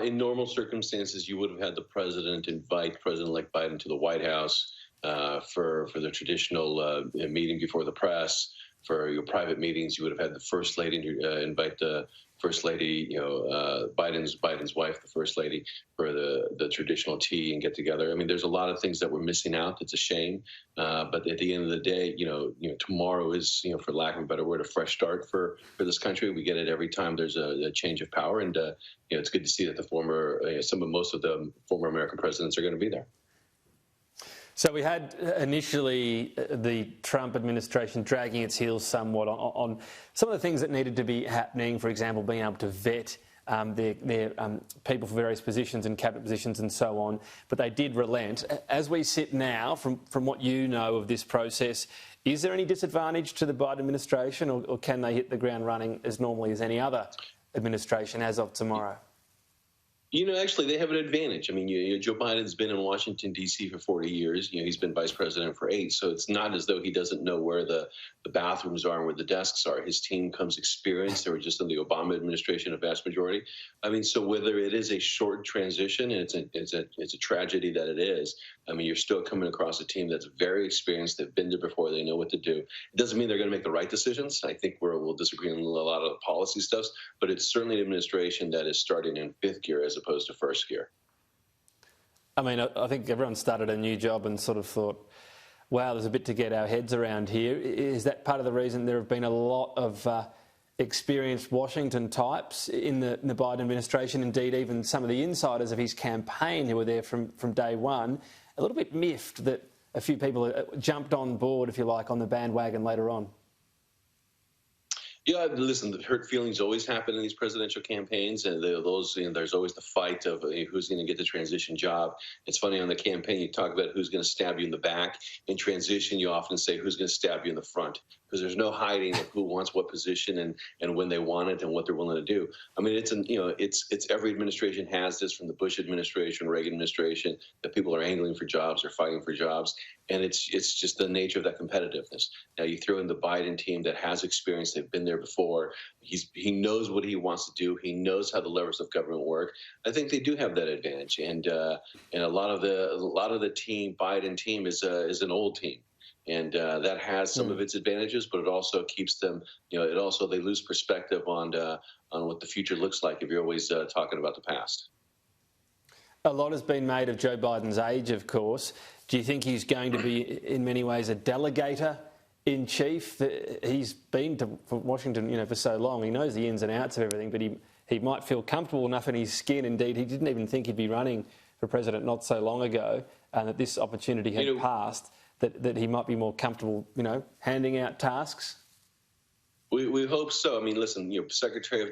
In normal circumstances, you would have had the president invite President-elect Biden to the White House for the traditional meeting before the press. For your private meetings, you would have had the First Lady invite the First Lady, Biden's wife, the First Lady, for the traditional tea and get together. I mean, there's a lot of things that we're missing out. It's a shame, but at the end of the day, tomorrow is, for lack of a better word, a fresh start for this country. We get it every time there's a change of power, and it's good to see that most of the former American presidents are going to be there. So we had initially the Trump administration dragging its heels somewhat on some of the things that needed to be happening, for example, being able to vet their people for various positions and cabinet positions and so on, but they did relent. As we sit now, from what you know of this process, is there any disadvantage to the Biden administration, or can they hit the ground running as normally as any other administration as of tomorrow? Actually, they have an advantage. I mean, Joe Biden's been in Washington, D.C. for 40 years. He's been vice president for 8. So it's not as though he doesn't know where the bathrooms are and where the desks are. His team comes experienced. They were just in the Obama administration, a vast majority. I mean, so whether it is a short transition, and it's a tragedy that it is, I mean, you're still coming across a team that's very experienced. They've been there before. They know what to do. It doesn't mean they're going to make the right decisions. I think we'll disagree on a lot of the policy stuff, but it's certainly an administration that is starting in 5th gear as opposed to 1st gear. I mean, I think everyone started a new job and sort of thought, wow, there's a bit to get our heads around here. Is that part of the reason there have been a lot of experienced Washington types in the Biden administration? Indeed, even some of the insiders of his campaign who were there from day one, a little bit miffed that a few people jumped on board, if you like, on the bandwagon later on. Yeah, listen, the hurt feelings always happen in these presidential campaigns, and there's always the fight of who's going to get the transition job. It's funny, on the campaign, you talk about who's going to stab you in the back. In transition, you often say who's going to stab you in the front, because there's no hiding of who wants what position and when they want it and what they're willing to do. I mean, it's every administration has this, from the Bush administration, Reagan administration, that people are angling for jobs or fighting for jobs. And it's just the nature of that competitiveness. Now, you throw in the Biden team that has experience. They've been there before. He knows what he wants to do. He knows how the levers of government work. I think they do have that advantage. And a lot of the team, Biden team, is an old team. And that has some of its advantages, but it also keeps them, they lose perspective on what the future looks like if you're always talking about the past. A lot has been made of Joe Biden's age, of course. Do you think he's going to be, in many ways, a delegator in chief? He's been to Washington, for so long. He knows the ins and outs of everything, but he might feel comfortable enough in his skin. Indeed, he didn't even think he'd be running for president not so long ago, and that this opportunity had passed, that he might be more comfortable, handing out tasks. We hope so. I mean, listen, former Secretary of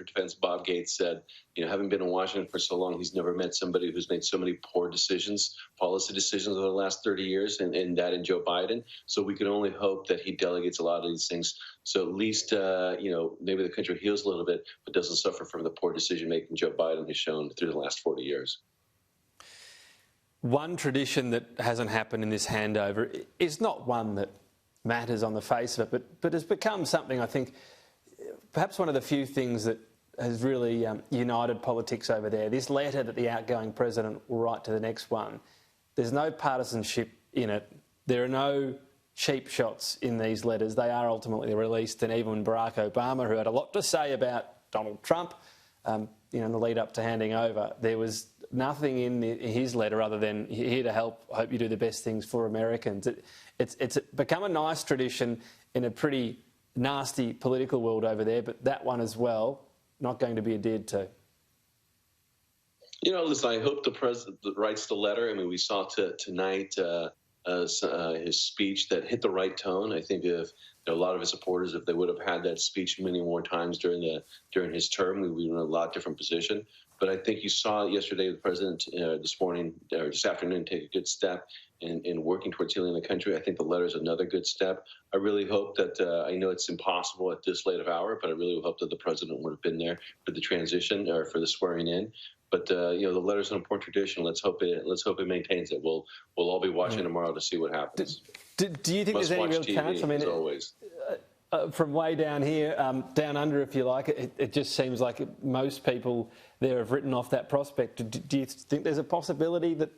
Defense Bob Gates said, having been in Washington for so long, he's never met somebody who's made so many poor decisions, policy decisions over the last 30 years, and that in Joe Biden. So we can only hope that he delegates a lot of these things. So at least, maybe the country heals a little bit, but doesn't suffer from the poor decision-making Joe Biden has shown through the last 40 years. One tradition that hasn't happened in this handover is not one that matters on the face of it, but has become something, I think, perhaps one of the few things that has really united politics over there. This letter that the outgoing president will write to the next one, there's no partisanship in it. There are no cheap shots in these letters. They are ultimately released, and even Barack Obama, who had a lot to say about Donald Trump, in the lead up to handing over, there was nothing in his letter other than here to help, hope you do the best things for Americans. It's become a nice tradition in a pretty nasty political world over there, but that one as well, not going to be adhered to. Listen, I hope the president writes the letter. I mean, we saw tonight his speech that hit the right tone. I think if a lot of his supporters, if they would have had that speech many more times during his term, we would be in a lot different position. But I think you saw yesterday the president this afternoon take a good step in working towards healing the country. I think the letter is another good step. I really hope that, I know it's impossible at this late of hour, but I really hope that the president would have been there for the transition or for the swearing in. But the letter is an important tradition. Let's hope it maintains it. We'll all be watching tomorrow to see what happens. Do you think there's any real chance? I mean, as always. from way down here, down under, if you like, it just seems like most people there have written off that prospect. Do you think there's a possibility that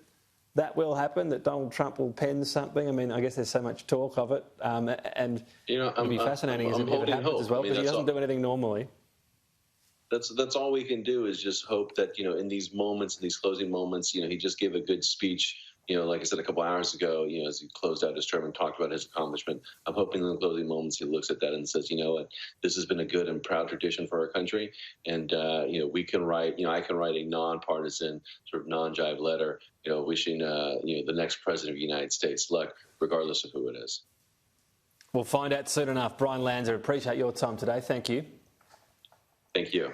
that will happen, that Donald Trump will pen something? I mean, I guess there's so much talk of it, and it'll be fascinating if it happens as well, because he doesn't do anything normally. That's all we can do is just hope that, in these moments, in these closing moments, he just gave a good speech. Like I said a couple hours ago, as he closed out his term and talked about his accomplishment. I'm hoping in the closing moments he looks at that and says, what, this has been a good and proud tradition for our country. And, we can write, I can write a nonpartisan sort of non-jive letter, wishing, the next president of the United States luck, regardless of who it is. We'll find out soon enough. Bryan Lanza, appreciate your time today. Thank you. Thank you.